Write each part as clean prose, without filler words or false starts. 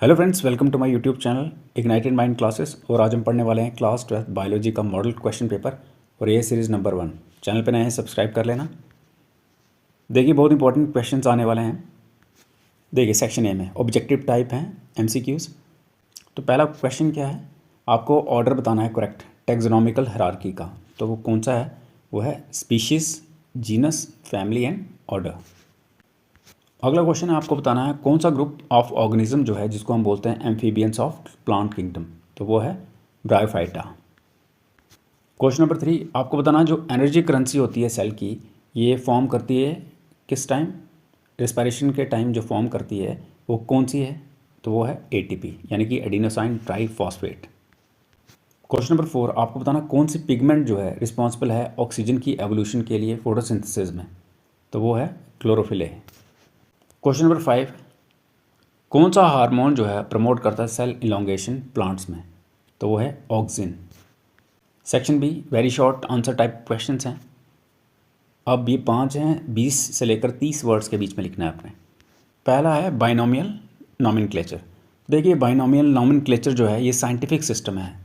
Hello friends, welcome to my YouTube channel ignited mind classes. और आज हम पढ़ने वाले हैं क्लास 12 बायोलॉजी का मॉडल क्वेश्चन पेपर और ये सीरीज़ नंबर 1। चैनल पे नए हैं, सब्सक्राइब कर लेना। देखिए, बहुत इंपॉर्टेंट क्वेश्चंस आने वाले हैं। देखिए, सेक्शन ए में ऑब्जेक्टिव टाइप हैं एमसीक्यूज़। तो पहला क्वेश्चन क्या है, आपको ऑर्डर बताना है करेक्ट टैक्सोनॉमिकल हायरार्की का। तो वो कौन सा है, वो है species, genus, family and order. अगला क्वेश्चन है, आपको बताना है कौन सा ग्रुप ऑफ ऑर्गेनिज्म जो है जिसको हम बोलते हैं एम्फीबियंस ऑफ प्लांट किंगडम। तो वो है ब्रायोफाइटा। क्वेश्चन नंबर 3, आपको बताना है जो एनर्जी करेंसी होती है सेल की, ये फॉर्म करती है किस टाइम, रेस्पिरेशन के टाइम जो फॉर्म करती है वो कौन सी है। तो वो है एटीपी यानी कि एडिनोसाइन ट्राईफॉस्फेट। क्वेश्चन नंबर 4, आपको बताना कौन सी पिगमेंट जो है रिस्पॉन्सिबल है ऑक्सीजन की एवोल्यूशन के लिए फोटोसिंथेसिस में। तो वो है क्लोरोफिल ए। क्वेश्चन नंबर 5, कौन सा हार्मोन जो है प्रमोट करता है सेल इलोंगेशन प्लांट्स में। तो वो है auxin. Section be very short answer type questions हैं। अब ये 5 हैं, 20 से लेकर 30 वर्ड्स के बीच में लिखना है आपने। पहला है बाइनोमियल नॉमेनक्लेचर। देखिए, बाइनोमियल नॉमेनक्लेचर जो है ये साइंटिफिक सिस्टम है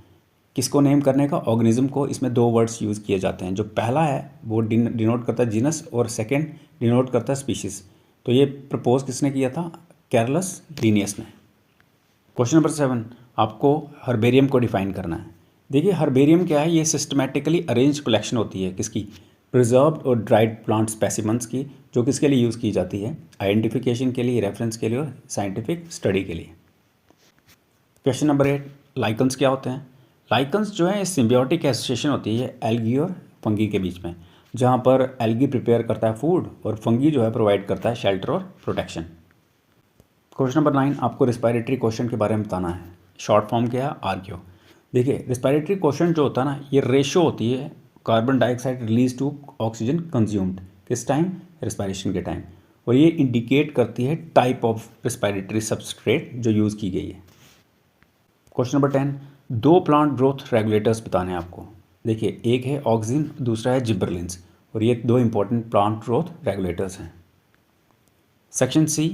किसको नेम करने का, ऑर्गेनिज्म को। इसमें 2 वर्ड्स यूज़ किए जाते हैं। जो पहला है वो डिनोट करता है जीनस और सेकेंड डिनोट करता है स्पीशीज़। तो ये प्रपोज किसने किया था, कैरलस लीनियस ने। क्वेश्चन नंबर 7, आपको हर्बेरियम को डिफाइन करना है। देखिए, हर्बेरियम क्या है, ये सिस्टमैटिकली अरेंज कलेक्शन होती है किसकी, प्रिजर्व्ड और ड्राइड प्लांट स्पेसिमेंट्स की, जो किसके लिए यूज़ की जाती है, आइडेंटिफिकेशन के लिए, रेफरेंस के लिए और साइंटिफिक स्टडी के लिए। क्वेश्चन नंबर 8, लाइकन्स क्या होते हैं। लाइकन्स जो है सिम्बियोटिक एसोसिएशन होती है एल्गी और फंगी के बीच में, जहाँ पर एल्गी प्रिपेयर करता है फूड और फंगी जो है प्रोवाइड करता है शेल्टर और प्रोटेक्शन। क्वेश्चन नंबर 9, आपको रिस्पायरेटरी क्वेश्चन के बारे में बताना है। शॉर्ट फॉर्म क्या है, आरक्यू। देखिए, रिस्पायरेटरी क्वेश्चन जो होता है ना, ये रेशो होती है carbon dioxide release to oxygen consumed किस टाइम, रिस्पायरेशन के टाइम। और ये इंडिकेट करती है टाइप ऑफ रिस्पायरेटरी सबस्ट्रेट जो यूज़ की गई है। Question number 10, 2 plant growth regulators बताने हैं आपको। देखिए, एक है ऑक्सिन, दूसरा है जिबरलिन्स, और ये 2 इंपॉर्टेंट प्लांट ग्रोथ रेगुलेटर्स हैं। Section C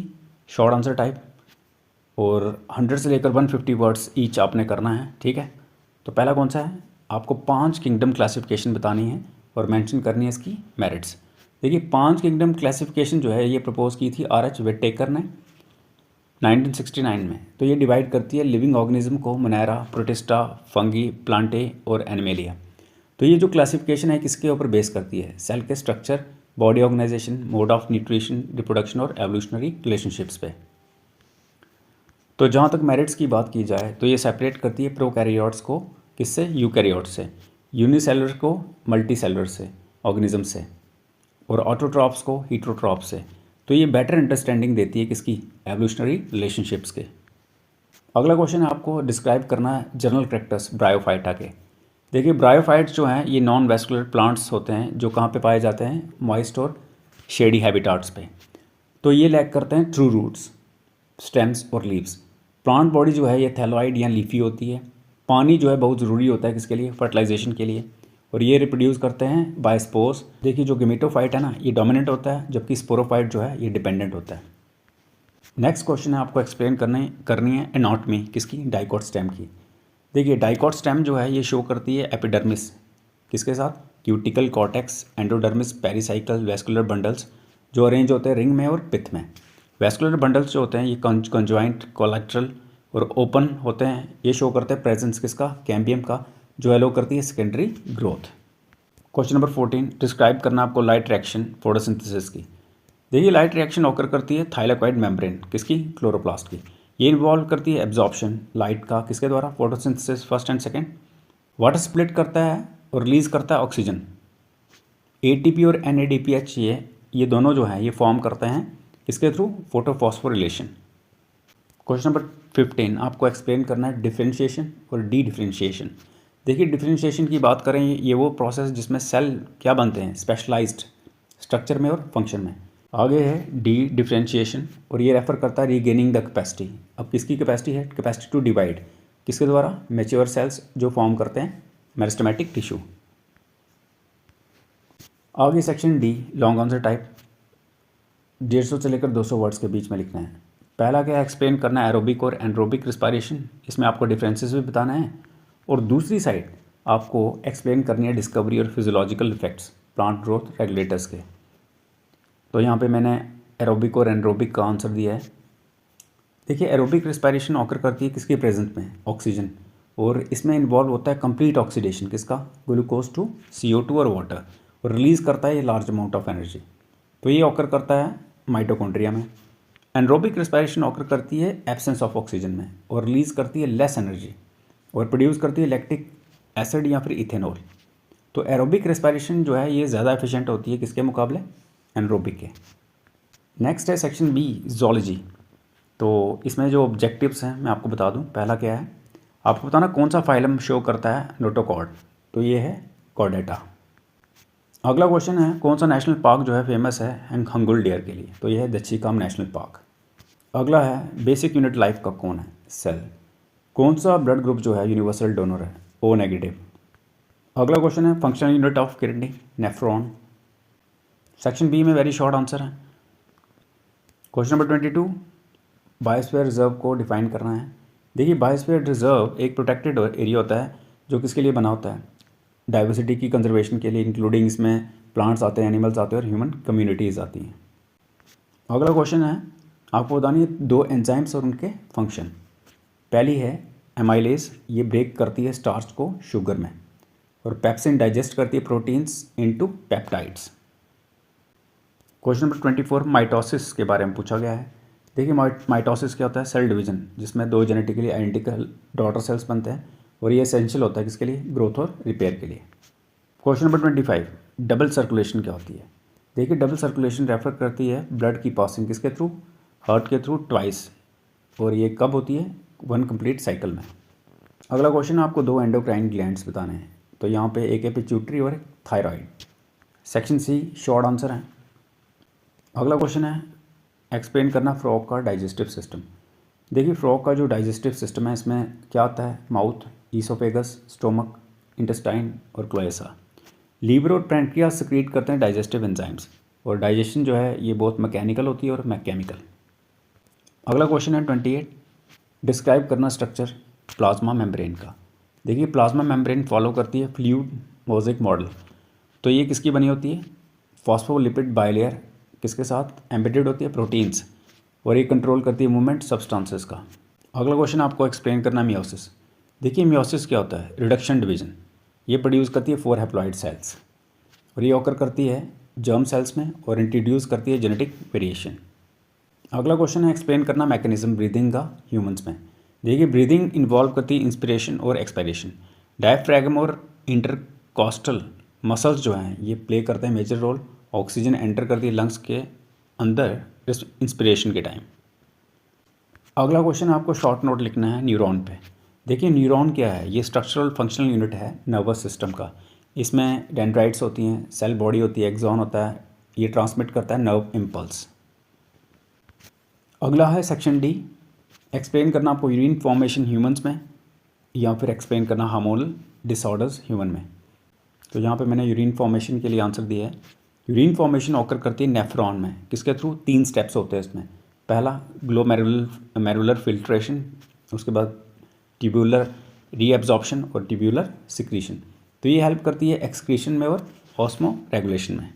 short answer type, और 100 से लेकर 150 वर्ड्स ईच आपने करना है, ठीक है। तो पहला कौन सा है, आपको 5 किंगडम क्लासिफिकेशन बतानी है और मेंशन करनी है इसकी मेरिट्स। देखिए, 5 किंगडम क्लासिफिकेशन जो है ये प्रपोज की थी आर.एच. विटेकर ने 1969 में। तो ये डिवाइड करती है लिविंग ऑर्गेनिज्म को, मोनेरा, प्रोटिस्टा, फंगी, प्लांटे और एनिमेलिया। तो ये जो क्लासिफिकेशन है किसके ऊपर बेस करती है, सेल के structure, body organisation, mode of nutrition, reproduction और एवोल्यूशनरी रिलेशनशिप्स पे। तो जहाँ तक मेरिट्स की बात की जाए तो ये सेपरेट करती है प्रोकैरियोट्स को किससे, यूकैरियोट्स से, यूनिसेलुलर को मल्टीसेलुलर से ऑर्गेनिज्म से, और ऑटोट्रॉप्स को हीटरोट्रॉप्स से। तो ये बेटर अंडरस्टैंडिंग देती है किसकी, एवोल्यूशनरी रिलेशनशिप्स के। अगला क्वेश्चन है, आपको डिस्क्राइब करना है जनरल कैरेक्टर्स ब्रायोफाइटा के। देखिए, ब्रायोफाइट्स जो हैं ये नॉन वेस्कुलर प्लांट्स होते हैं जो कहाँ पे पाए जाते हैं, मॉइस्ट और शेडी हैबिटाट्स पे। तो ये लैक करते हैं ट्रू रूट्स, स्टेम्स और लीव्स। प्लांट बॉडी जो है ये थैलोइड या लीफी होती है। पानी जो है बहुत ज़रूरी होता है किसके लिए, फर्टिलाइजेशन के लिए। और ये रिप्रोड्यूस करते हैं बाय स्पोर्स। देखिए, जो गेमेटोफाइट है ना ये डोमिनेंट होता है, जबकि स्पोरोफाइट जो है ये डिपेंडेंट होता है। नेक्स्ट क्वेश्चन है, आपको एक्सप्लेन करनी है एनाटॉमी किसकी, डाइकोट स्टेम की। देखिए, डाइकोट स्टेम जो है ये शो करती है एपिडर्मिस किसके साथ, cuticle cortex, endodermis, pericycle, vascular bundles जो अरेंज होते हैं रिंग में और पिथ में। वेस्कुलर बंडल्स जो होते हैं ये कंजॉइंट, कोलेट्रल और ओपन होते हैं। ये शो करते हैं प्रेजेंस किसका, कैम्बियम का, जो एलो करती है secondary growth. Question number 14, describe करना आपको लाइट रिएक्शन फोटोसिंथेसिस की। देखिए, लाइट रिएक्शन ऑकर करती है थाइलाकॉइड मेम्ब्रेन किसकी, क्लोरोप्लास्ट की। ये इन्वॉल्व करती है एब्जॉर्प्शन लाइट का किसके द्वारा, photosynthesis first and second. Water split करता है और रिलीज करता है ऑक्सीजन। एटीपी और एनएडीपीएच ये दोनों जो हैं ये फॉर्म करते हैं किसके थ्रू, फोटोफॉस्फोरिलेशन। क्वेश्चन नंबर 15, आपको एक्सप्लेन करना है डिफरेंशिएशन और डी डिफरेंशिएशन। देखिए, डिफरेंशिएशन की बात करें, ये वो प्रोसेस जिसमें सेल क्या बनते हैं, स्पेशलाइज्ड स्ट्रक्चर में और फंक्शन में। आगे है डी डिफरेंशिएशन, और ये रेफर करता है रीगेनिंग द कैपेसिटी। अब किसकी कैपेसिटी है, कैपेसिटी टू डिवाइड किसके द्वारा, मैच्योर सेल्स जो फॉर्म करते हैं मेरिस्टेमेटिक टिश्यू। आगे section D long answer type, 150 से लेकर 200 वर्ड्स के बीच में लिखना है। पहला क्या एक्सप्लेन करना है एरोबिक और एनरोबिक रिस्पायरेशन, इसमें आपको डिफरेंसेस भी बताना है, और दूसरी साइड आपको एक्सप्लेन करनी है डिस्कवरी और physiological effects plant growth regulators के। तो यहाँ पे मैंने एरोबिक और एनरोबिक का आंसर दिया है। देखिए एरोबिक रिस्पायरेशन ऑकर करती है किसके प्रेजेंट में, ऑक्सीजन, और इसमें इन्वॉल्व होता है कंप्लीट ऑक्सीडेशन किसका, ग्लूकोज टू CO2 और वाटर, और रिलीज़ करता है ये लार्ज अमाउंट ऑफ एनर्जी। तो ये ऑकर करता है माइटोकॉन्ड्रिया में। एनरोबिक रिस्पायरेशन ऑकर करती है एब्सेंस ऑफ ऑक्सीजन में और रिलीज़ करती है लेस एनर्जी और प्रोड्यूस करती है लैक्टिक एसिड या फिर इथेनॉल। तो एरोबिक रिस्पायरेशन जो है ये ज़्यादा एफिशिएंट होती है किसके मुकाबले, एनरोबिक के। नेक्स्ट है सेक्शन बी ज़ूलॉजी। तो इसमें जो ऑब्जेक्टिव्स हैं मैं आपको बता दूं। पहला क्या है, आपको बताना कौन सा फाइलम शो करता है नोटोकॉर्ड, तो ये है कॉर्डेटा। अगला क्वेश्चन है कौन सा नेशनल पार्क जो है फेमस है हंगुल डियर के लिए, तो ये है दच्छिकाम नेशनल पार्क। अगला है बेसिक यूनिट लाइफ का कौन है, सेल। कौन सा ब्लड ग्रुप जो है यूनिवर्सल डोनर है, O नेगेटिव। अगला क्वेश्चन है functional unit of kidney, nephron. Section B में वेरी शॉर्ट आंसर है। क्वेश्चन नंबर 22 बायोस्फीयर रिजर्व को डिफाइन करना है। देखिए बायोस्फीयर रिजर्व एक प्रोटेक्टेड एरिया होता है जो किसके लिए बना होता है, डाइवर्सिटी की कंजर्वेशन के लिए, इंक्लूडिंग इसमें प्लांट्स आते हैं, एनिमल्स आते हैं और ह्यूमन कम्युनिटीज़ आती हैं। अगला क्वेश्चन है आपको बतानी है दो एंजाइम्स और उनके फंक्शन। पहली है एमाइलेज, ये ब्रेक करती है स्टार्च को शुगर में, और पेप्सिन डाइजेस्ट करती है proteins into peptides. Question number 24 mitosis के बारे में पूछा गया है। देखिए माइटोसिस क्या होता है, सेल डिवीजन जिसमें दो जेनेटिकली आइडेंटिकल डॉटर सेल्स बनते हैं, और ये एसेंशियल होता है किसके लिए, ग्रोथ और रिपेयर के लिए। क्वेश्चन नंबर 25 डबल सर्कुलेशन क्या होती है। देखिए डबल सर्कुलेशन रेफर करती है ब्लड की पासिंग किसके थ्रू, हार्ट के थ्रू ट्वाइस, और ये कब होती है, वन कंप्लीट साइकिल में। अगला क्वेश्चन आपको दो एंडोक्राइन ग्लैंड्स बताने हैं, तो यहाँ पे एक है पिट्यूटरी और एक thyroid. Section C short answer है। अगला क्वेश्चन है एक्सप्लेन करना फ्रॉग का डाइजेस्टिव सिस्टम। देखिए फ्रॉग का जो डाइजेस्टिव सिस्टम है इसमें क्या आता है, माउथ, ईसोफेगस, स्टोमक, इंटेस्टाइन और क्लोएसा। लीवर और पैंक्रियास सिक्रीट करते हैं डाइजेस्टिव एंजाइम्स, और डाइजेशन जो है ये बहुत मैकेनिकल होती है और मैकेमिकल। अगला क्वेश्चन है 28 डिस्क्राइब करना स्ट्रक्चर प्लाज्मा मेम्ब्रेन का। देखिए प्लाज्मा मेम्ब्रेन फॉलो करती है फ्लूइड मोज़ेक मॉडल, तो ये किसकी बनी होती है, फॉस्फोलिपिड बाइलेयर किसके साथ एम्बेडेड होती है, प्रोटीन्स, और ये कंट्रोल करती है मूवमेंट सब्सटेंसेस का। अगला क्वेश्चन आपको एक्सप्लेन करना मियोसिस। देखिए मियोसिस क्या होता है, रिडक्शन डिवीजन, ये प्रोड्यूस करती है 4 हैप्लॉइड सेल्स, और ये ऑकर करती है जर्म सेल्स में और इंट्रोड्यूस करती है जेनेटिक वेरिएशन। अगला क्वेश्चन है एक्सप्लेन करना मैकेनिज्म ब्रीदिंग का ह्यूमंस में। देखिए ब्रीदिंग इन्वॉल्व करती है इंस्पिरेशन और एक्सपायरेशन। डायफ्रैगम और इंटरकॉस्टल मसल्स जो हैं ये प्ले करते हैं मेजर रोल, ऑक्सीजन एंटर करती है लंग्स के अंदर इंस्पिरेशन के टाइम। अगला क्वेश्चन आपको शॉर्ट नोट लिखना है न्यूरॉन पे। देखिए न्यूरॉन क्या है, ये स्ट्रक्चरल फंक्शनल यूनिट है नर्वस सिस्टम का। इसमें डेंड्राइट्स होती हैं, सेल बॉडी होती है, एक्सॉन होता है, ये ट्रांसमिट करता है नर्व इम्पल्स। अगला है सेक्शन डी एक्सप्लेन करना आपको यूरिन फॉर्मेशन ह्यूमंस में, या फिर एक्सप्लेन करना हार्मोनल डिसऑर्डर्स ह्यूमन में। तो यहाँ पे मैंने यूरिन फॉर्मेशन के लिए आंसर दिया है। यूरिन फॉर्मेशन ऑकर करती है नेफ्रॉन में, किसके थ्रू, 3 स्टेप्स होते हैं इसमें। पहला ग्लोमेरुलर फिल्ट्रेशन, उसके बाद ट्यूबुलर रीएब्जॉर्प्शन और ट्यूबुलर सिक्रीशन। तो ये हेल्प करती है एक्सक्रीशन में और ऑस्मो रेगुलेशन में।